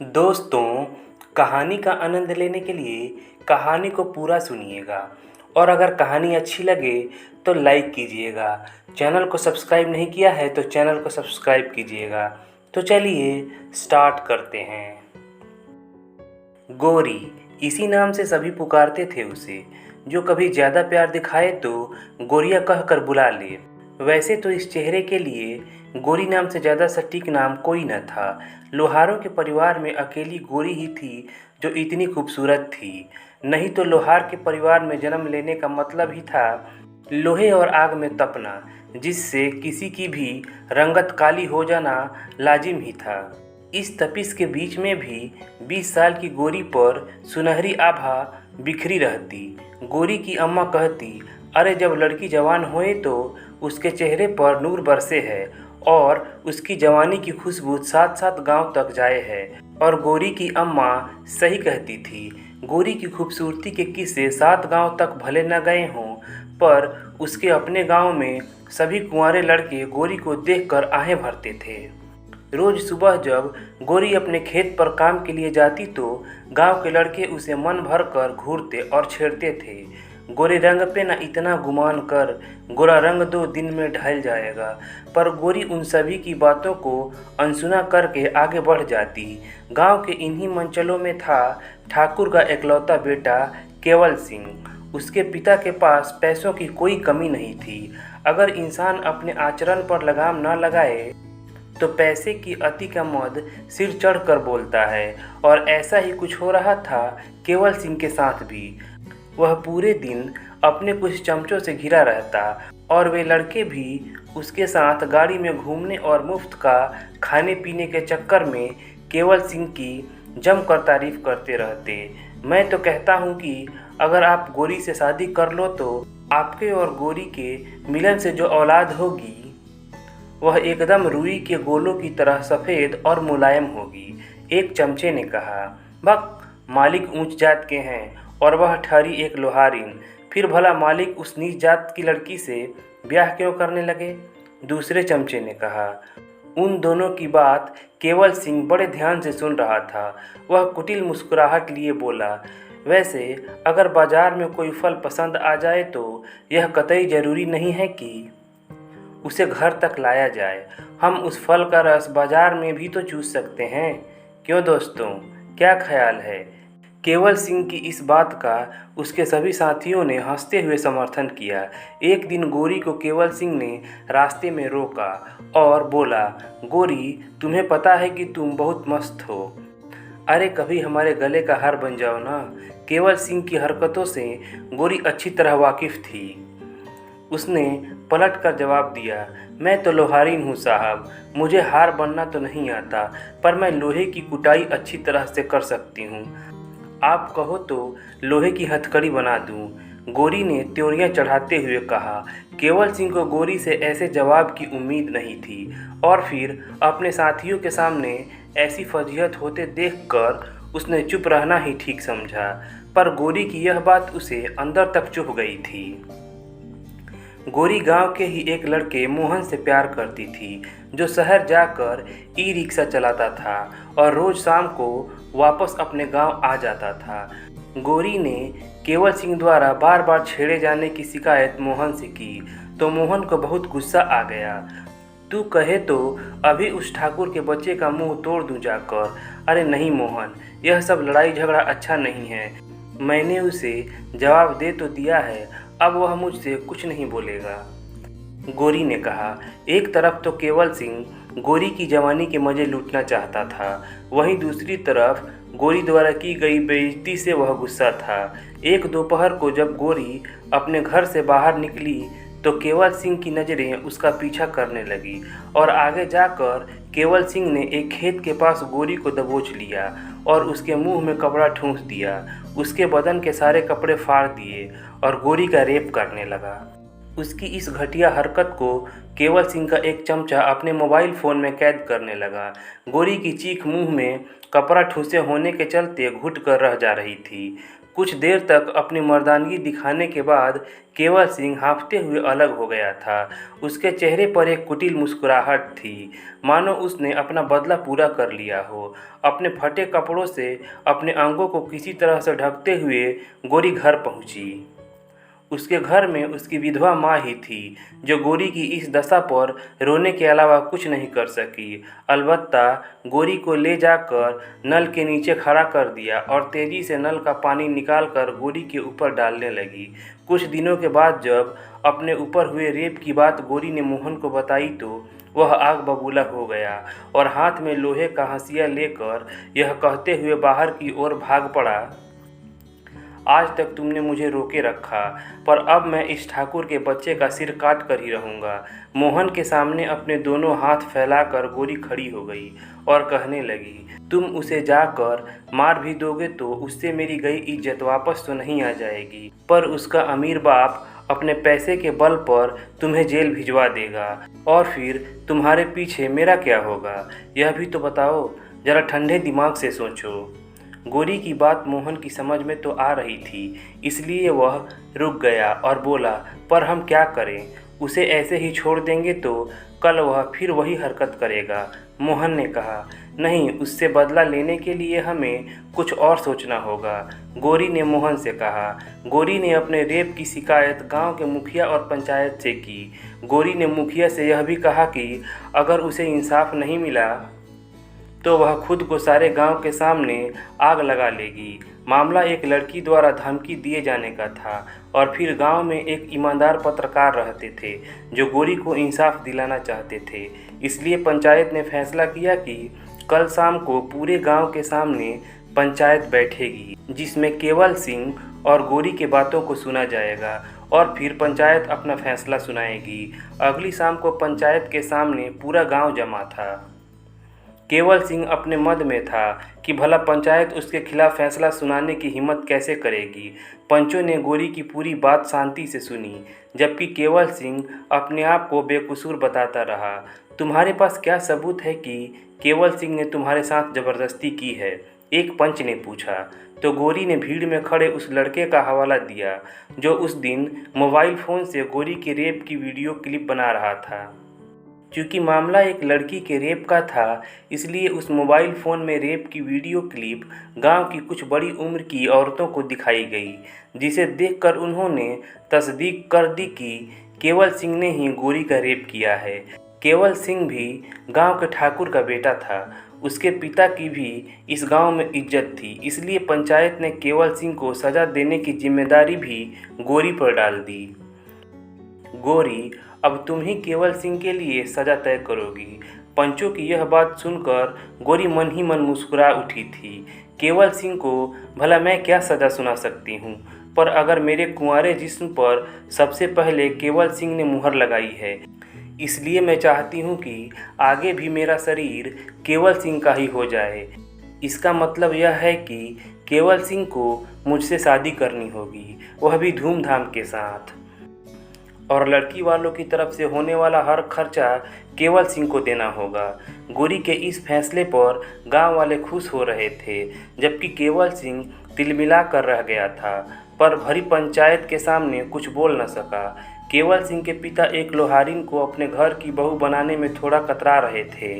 दोस्तों, कहानी का आनंद लेने के लिए कहानी को पूरा सुनिएगा और अगर कहानी अच्छी लगे तो लाइक कीजिएगा। चैनल को सब्सक्राइब नहीं किया है तो चैनल को सब्सक्राइब कीजिएगा। तो चलिए स्टार्ट करते हैं। गोरी, इसी नाम से सभी पुकारते थे उसे। जो कभी ज़्यादा प्यार दिखाए तो गोरिया कहकर बुला ले। वैसे तो इस चेहरे के लिए गोरी नाम से ज़्यादा सटीक नाम कोई न था। लोहारों के परिवार में अकेली गोरी ही थी जो इतनी खूबसूरत थी। नहीं तो लोहार के परिवार में जन्म लेने का मतलब ही था लोहे और आग में तपना, जिससे किसी की भी रंगत काली हो जाना लाजिम ही था। इस तपिश के बीच में भी 20 साल की गोरी पर सुनहरी आभा बिखरी रहती। गोरी की अम्मा कहती, अरे जब लड़की जवान होए तो उसके चेहरे पर नूर बरसे है और उसकी जवानी की खुशबू साथ साथ गांव तक जाए है। और गोरी की अम्मा सही कहती थी। गोरी की खूबसूरती के किस्से 7 गांव तक भले न गए हों, पर उसके अपने गांव में सभी कुंवारे लड़के गोरी को देखकर आहें भरते थे। रोज सुबह जब गोरी अपने खेत पर काम के लिए जाती तो गांव के लड़के उसे मन भर कर घूरते और छेड़ते थे। गोरे रंग पे न इतना गुमान कर, गोरा रंग 2 दिन में ढल जाएगा। पर गोरी उन सभी की बातों को अनसुना करके आगे बढ़ जाती। गांव के इन्हीं मंचलों में था ठाकुर का एकलौता बेटा केवल सिंह। उसके पिता के पास पैसों की कोई कमी नहीं थी। अगर इंसान अपने आचरण पर लगाम न लगाए तो पैसे की अति का मद सिर चढ़कर बोलता है, और ऐसा ही कुछ हो रहा था केवल सिंह के साथ भी। वह पूरे दिन अपने कुछ चमचों से घिरा रहता और वे लड़के भी उसके साथ गाड़ी में घूमने और मुफ्त का खाने पीने के चक्कर में केवल सिंह की जमकर तारीफ करते रहते। मैं तो कहता हूँ कि अगर आप गोरी से शादी कर लो तो आपके और गोरी के मिलन से जो औलाद होगी वह एकदम रुई के गोलों की तरह सफ़ेद और मुलायम होगी। एक चमचे ने कहा, भक, मालिक ऊंच जात के हैं और वह ठहरी एक लोहारिन, फिर भला मालिक उस नीच जात की लड़की से ब्याह क्यों करने लगे? दूसरे चमचे ने कहा। उन दोनों की बात केवल सिंह बड़े ध्यान से सुन रहा था। वह कुटिल मुस्कुराहट लिए बोला, वैसे अगर बाजार में कोई फल पसंद आ जाए तो यह कतई जरूरी नहीं है कि उसे घर तक लाया जाए। हम उस फल का रस बाजार में भी तो चूस सकते हैं। क्यों दोस्तों, क्या ख्याल है? केवल सिंह की इस बात का उसके सभी साथियों ने हंसते हुए समर्थन किया। एक दिन गोरी को केवल सिंह ने रास्ते में रोका और बोला, गोरी, तुम्हें पता है कि तुम बहुत मस्त हो। अरे कभी हमारे गले का हार बन जाओ ना। केवल सिंह की हरकतों से गोरी अच्छी तरह वाकिफ थी। उसने पलट कर जवाब दिया, मैं तो लोहारिन हूँ साहब, मुझे हार बनना तो नहीं आता, पर मैं लोहे की कुटाई अच्छी तरह से कर सकती हूँ। आप कहो तो लोहे की हथकड़ी बना दूँ। गोरी ने त्योरियां चढ़ाते हुए कहा। केवल सिंह को गोरी से ऐसे जवाब की उम्मीद नहीं थी और फिर अपने साथियों के सामने ऐसी फजीहत होते देखकर उसने चुप रहना ही ठीक समझा। पर गोरी की यह बात उसे अंदर तक चुभ गई थी। गोरी गांव के ही एक लड़के मोहन से प्यार करती थी, जो शहर जाकर ई रिक्शा चलाता था और रोज शाम को वापस अपने गांव आ जाता था। गोरी ने केवल सिंह द्वारा बार बार छेड़े जाने की शिकायत मोहन से की तो मोहन को बहुत गुस्सा आ गया। तू कहे तो अभी उस ठाकुर के बच्चे का मुंह तोड़ दूं जाकर। अरे नहीं मोहन, यह सब लड़ाई झगड़ा अच्छा नहीं है। मैंने उसे जवाब दे तो दिया है, अब वह मुझसे कुछ नहीं बोलेगा। गोरी ने कहा। एक तरफ तो केवल सिंह गोरी की जवानी के मज़े लूटना चाहता था, वहीं दूसरी तरफ गोरी द्वारा की गई बेइज्जती से वह गुस्सा था। एक दोपहर को जब गोरी अपने घर से बाहर निकली तो केवल सिंह की नज़रें उसका पीछा करने लगी और आगे जाकर केवल सिंह ने एक खेत के पास गोरी को दबोच लिया और उसके मुंह में कपड़ा ठूंस दिया। उसके बदन के सारे कपड़े फाड़ दिए और गोरी का रेप करने लगा। उसकी इस घटिया हरकत को केवल सिंह का एक चमचा अपने मोबाइल फ़ोन में कैद करने लगा। गोरी की चीख मुंह में कपड़ा ठूसे होने के चलते घुट कर रह जा रही थी। कुछ देर तक अपनी मर्दानगी दिखाने के बाद केवल सिंह हाँफते हुए अलग हो गया था। उसके चेहरे पर एक कुटिल मुस्कुराहट थी, मानो उसने अपना बदला पूरा कर लिया हो। अपने फटे कपड़ों से अपने अंगों को किसी तरह से ढकते हुए गोरी घर पहुंची। उसके घर में उसकी विधवा माँ ही थी, जो गोरी की इस दशा पर रोने के अलावा कुछ नहीं कर सकी। अलबत्ता गोरी को ले जाकर नल के नीचे खड़ा कर दिया और तेजी से नल का पानी निकालकर गोरी के ऊपर डालने लगी। कुछ दिनों के बाद जब अपने ऊपर हुए रेप की बात गोरी ने मोहन को बताई तो वह आग बबूला हो गया और हाथ में लोहे का हंसिया लेकर यह कहते हुए बाहर की ओर भाग पड़ा, आज तक तुमने मुझे रोके रखा, पर अब मैं इस ठाकुर के बच्चे का सिर काट कर ही रहूँगा। मोहन के सामने अपने दोनों हाथ फैलाकर गोरी खड़ी हो गई और कहने लगी, तुम उसे जाकर मार भी दोगे तो उससे मेरी गई इज्जत वापस तो नहीं आ जाएगी, पर उसका अमीर बाप अपने पैसे के बल पर तुम्हें जेल भिजवा देगा और फिर तुम्हारे पीछे मेरा क्या होगा, यह भी तो बताओ। ज़रा ठंडे दिमाग से सोचो। गोरी की बात मोहन की समझ में तो आ रही थी, इसलिए वह रुक गया और बोला, पर हम क्या करें? उसे ऐसे ही छोड़ देंगे तो कल वह फिर वही हरकत करेगा। मोहन ने कहा, नहीं, उससे बदला लेने के लिए हमें कुछ और सोचना होगा। गोरी ने मोहन से कहा। गोरी ने अपने रेप की शिकायत गांव के मुखिया और पंचायत से की। गोरी ने मुखिया से यह भी कहा कि अगर उसे इंसाफ नहीं मिला तो वह खुद को सारे गांव के सामने आग लगा लेगी। मामला एक लड़की द्वारा धमकी दिए जाने का था और फिर गांव में एक ईमानदार पत्रकार रहते थे जो गोरी को इंसाफ दिलाना चाहते थे। इसलिए पंचायत ने फैसला किया कि कल शाम को पूरे गांव के सामने पंचायत बैठेगी, जिसमें केवल सिंह और गोरी के बातों को सुना जाएगा और फिर पंचायत अपना फैसला सुनाएगी। अगली शाम को पंचायत के सामने पूरा गांव जमा था। केवल सिंह अपने मद में था कि भला पंचायत उसके खिलाफ फैसला सुनाने की हिम्मत कैसे करेगी। पंचों ने गोरी की पूरी बात शांति से सुनी, जबकि केवल सिंह अपने आप को बेकसूर बताता रहा। तुम्हारे पास क्या सबूत है कि केवल सिंह ने तुम्हारे साथ ज़बरदस्ती की है? एक पंच ने पूछा। तो गोरी ने भीड़ में खड़े उस लड़के का हवाला दिया जो उस दिन मोबाइल फ़ोन से गोरी के रेप की वीडियो क्लिप बना रहा था। क्योंकि मामला एक लड़की के रेप का था, इसलिए उस मोबाइल फ़ोन में रेप की वीडियो क्लिप गांव की कुछ बड़ी उम्र की औरतों को दिखाई गई, जिसे देखकर उन्होंने तस्दीक कर दी कि केवल सिंह ने ही गोरी का रेप किया है। केवल सिंह भी गांव के ठाकुर का बेटा था। उसके पिता की भी इस गांव में इज्जत थी, इसलिए पंचायत ने केवल सिंह को सज़ा देने की जिम्मेदारी भी गोरी पर डाल दी। गोरी, अब तुम ही केवल सिंह के लिए सज़ा तय करोगी। पंचों की यह बात सुनकर गोरी मन ही मन मुस्कुरा उठी थी। केवल सिंह को भला मैं क्या सज़ा सुना सकती हूँ, पर अगर मेरे कुंवारे जिस्म पर सबसे पहले केवल सिंह ने मुहर लगाई है, इसलिए मैं चाहती हूँ कि आगे भी मेरा शरीर केवल सिंह का ही हो जाए। इसका मतलब यह है कि केवल सिंह को मुझसे शादी करनी होगी, वह भी धूमधाम के साथ, और लड़की वालों की तरफ से होने वाला हर खर्चा केवल सिंह को देना होगा। गोरी के इस फैसले पर गांव वाले खुश हो रहे थे, जबकि केवल सिंह तिलमिला कर रह गया था, पर भरी पंचायत के सामने कुछ बोल न सका। केवल सिंह के पिता एक लोहारिन को अपने घर की बहू बनाने में थोड़ा कतरा रहे थे।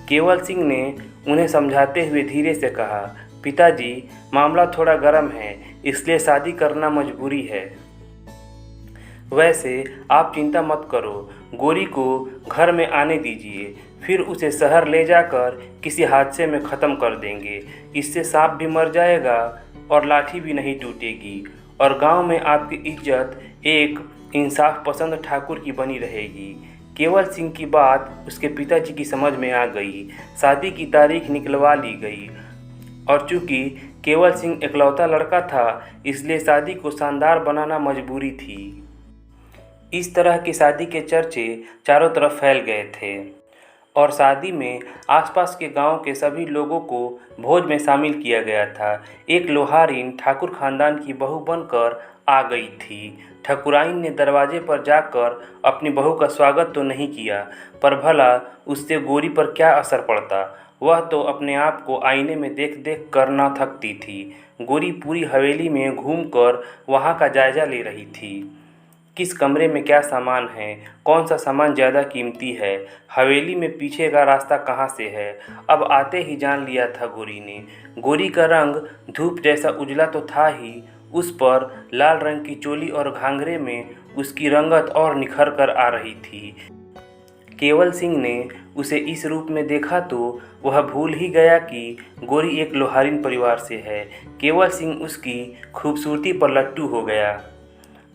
केवल सिंह ने उन्हें समझाते हुए धीरे से कहा, पिताजी, मामला थोड़ा गर्म है, इसलिए शादी करना मजबूरी है। वैसे आप चिंता मत करो, गोरी को घर में आने दीजिए, फिर उसे शहर ले जाकर किसी हादसे में ख़त्म कर देंगे। इससे सांप भी मर जाएगा और लाठी भी नहीं टूटेगी, और गांव में आपकी इज्जत एक इंसाफ पसंद ठाकुर की बनी रहेगी। केवल सिंह की बात उसके पिताजी की समझ में आ गई। शादी की तारीख निकलवा ली गई, और चूँकि केवल सिंह इकलौता लड़का था, इसलिए शादी को शानदार बनाना मजबूरी थी। इस तरह की शादी के चर्चे चारों तरफ फैल गए थे और शादी में आसपास के गांव के सभी लोगों को भोज में शामिल किया गया था। एक लोहारिन ठाकुर खानदान की बहू बनकर आ गई थी। ठाकुराइन ने दरवाजे पर जाकर अपनी बहू का स्वागत तो नहीं किया, पर भला उससे गोरी पर क्या असर पड़ता। वह तो अपने आप को आईने में देख देख कर न थकती थी। गोरी पूरी हवेली में घूमकर वहाँ का जायजा ले रही थी। किस कमरे में क्या सामान है, कौन सा सामान ज़्यादा कीमती है, हवेली में पीछे का रास्ता कहाँ से है, अब आते ही जान लिया था गोरी ने। गोरी का रंग धूप जैसा उजला तो था ही, उस पर लाल रंग की चोली और घाघरे में उसकी रंगत और निखर कर आ रही थी। केवल सिंह ने उसे इस रूप में देखा तो वह भूल ही गया कि गोरी एक लोहारिन परिवार से है। केवल सिंह उसकी खूबसूरती पर लट्टू हो गया।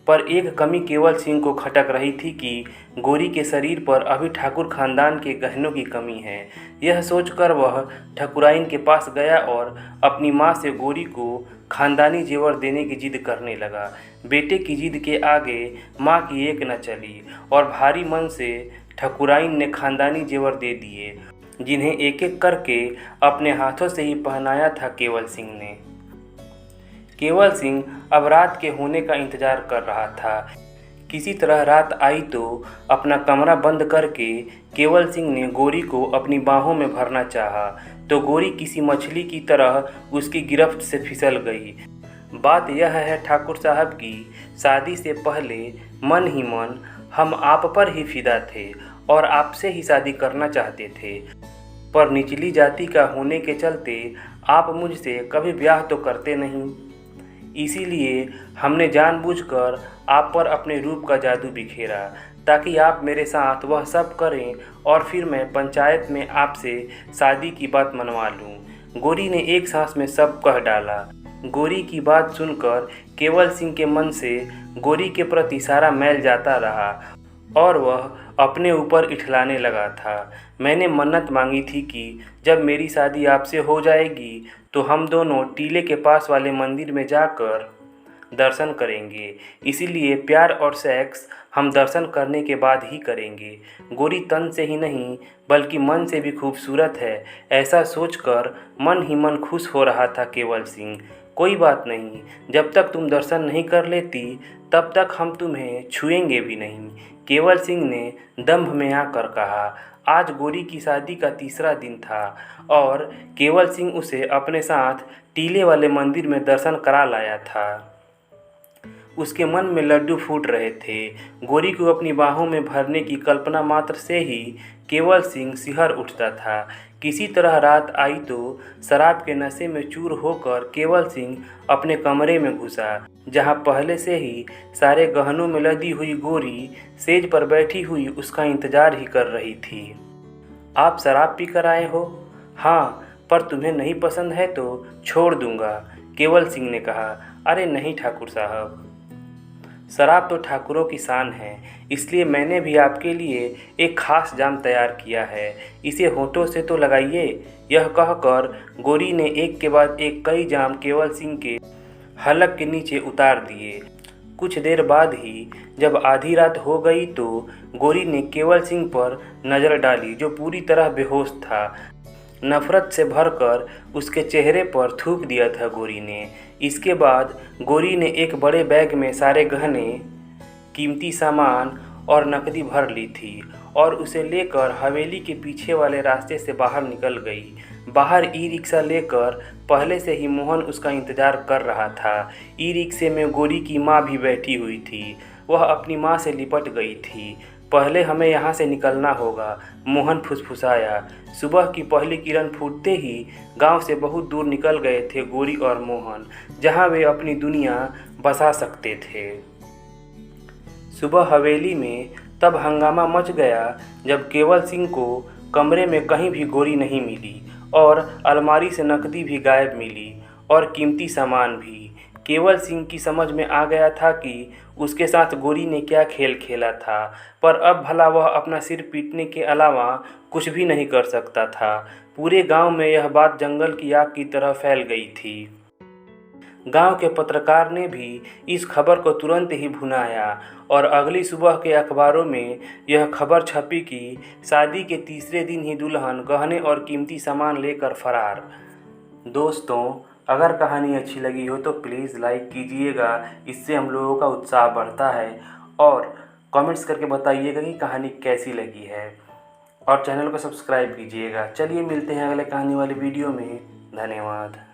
पर एक कमी केवल सिंह को खटक रही थी कि गोरी के शरीर पर अभी ठाकुर खानदान के गहनों की कमी है। यह सोचकर वह ठकुराइन के पास गया और अपनी माँ से गोरी को खानदानी जेवर देने की जिद करने लगा। बेटे की जिद के आगे माँ की एक न चली और भारी मन से ठकुराइन ने खानदानी जेवर दे दिए, जिन्हें एक एक करके अपने हाथों से ही पहनाया था केवल सिंह ने। केवल सिंह अब रात के होने का इंतजार कर रहा था। किसी तरह रात आई तो अपना कमरा बंद करके केवल सिंह ने गोरी को अपनी बाहों में भरना चाहा तो गोरी किसी मछली की तरह उसकी गिरफ्त से फिसल गई। बात यह है ठाकुर साहब की शादी से पहले मन ही मन हम आप पर ही फिदा थे और आपसे ही शादी करना चाहते थे, पर निचली जाति का होने के चलते आप मुझसे कभी ब्याह तो करते नहीं। इसीलिए हमने जानबूझकर आप पर अपने रूप का जादू बिखेरा ताकि आप मेरे साथ वह सब करें और फिर मैं पंचायत में आपसे शादी की बात मनवा लूं। गोरी ने एक सांस में सब कह डाला। गोरी की बात सुनकर केवल सिंह के मन से गोरी के प्रति सारा मैल जाता रहा और वह अपने ऊपर इठलाने लगा था। मैंने मन्नत मांगी थी कि जब मेरी शादी आपसे हो जाएगी तो हम दोनों टीले के पास वाले मंदिर में जाकर दर्शन करेंगे, इसीलिए प्यार और सेक्स हम दर्शन करने के बाद ही करेंगे। गोरी तन से ही नहीं बल्कि मन से भी खूबसूरत है, ऐसा सोचकर मन ही मन खुश हो रहा था केवल सिंह। कोई बात नहीं, जब तक तुम दर्शन नहीं कर लेती तब तक हम तुम्हें छुएंगे भी नहीं, केवल सिंह ने दंभ में आकर कहा। आज गोरी की शादी का तीसरा दिन था और केवल सिंह उसे अपने साथ टीले वाले मंदिर में दर्शन करा लाया था। उसके मन में लड्डू फूट रहे थे। गोरी को अपनी बाहों में भरने की कल्पना मात्र से ही केवल सिंह सिहर उठता था। किसी तरह रात आई तो शराब के नशे में चूर होकर केवल सिंह अपने कमरे में घुसा, जहां पहले से ही सारे गहनों में लदी हुई गोरी सेज पर बैठी हुई उसका इंतजार ही कर रही थी। आप शराब पी कर आए हो? हाँ, पर तुम्हें नहीं पसंद है तो छोड़ दूंगा, केवल सिंह ने कहा। अरे नहीं ठाकुर साहब, शराब तो ठाकुरों की शान है, इसलिए मैंने भी आपके लिए एक खास जाम तैयार किया है, इसे होठों से तो लगाइए। यह कहकर गोरी ने एक के बाद एक कई जाम केवल सिंह के हलक के नीचे उतार दिए। कुछ देर बाद ही जब आधी रात हो गई तो गोरी ने केवल सिंह पर नज़र डाली, जो पूरी तरह बेहोश था। नफरत से भरकर उसके चेहरे पर थूक दिया था गोरी ने। इसके बाद गोरी ने एक बड़े बैग में सारे गहने, कीमती सामान और नकदी भर ली थी और उसे लेकर हवेली के पीछे वाले रास्ते से बाहर निकल गई। बाहर ई रिक्शा लेकर पहले से ही मोहन उसका इंतज़ार कर रहा था। ई रिक्शे में गोरी की माँ भी बैठी हुई थी। वह अपनी माँ से लिपट गई थी। पहले हमें यहाँ से निकलना होगा, मोहन फुसफुसाया। सुबह की पहली किरण फूटते ही गांव से बहुत दूर निकल गए थे गोरी और मोहन, जहाँ वे अपनी दुनिया बसा सकते थे। सुबह हवेली में तब हंगामा मच गया जब केवल सिंह को कमरे में कहीं भी गोरी नहीं मिली और अलमारी से नकदी भी गायब मिली और कीमती सामान भी। केवल सिंह की समझ में आ गया था कि उसके साथ गोरी ने क्या खेल खेला था, पर अब भला वह अपना सिर पीटने के अलावा कुछ भी नहीं कर सकता था। पूरे गांव में यह बात जंगल की आग की तरह फैल गई थी। गांव के पत्रकार ने भी इस खबर को तुरंत ही भुनाया और अगली सुबह के अखबारों में यह खबर छपी कि शादी के तीसरे दिन ही दुल्हन गहने और कीमती सामान लेकर फरार। दोस्तों, अगर कहानी अच्छी लगी हो तो प्लीज़ लाइक कीजिएगा, इससे हम लोगों का उत्साह बढ़ता है, और कमेंट्स करके बताइएगा कि कहानी कैसी लगी है। और चैनल को सब्सक्राइब कीजिएगा। चलिए मिलते हैं अगले कहानी वाली वीडियो में। धन्यवाद।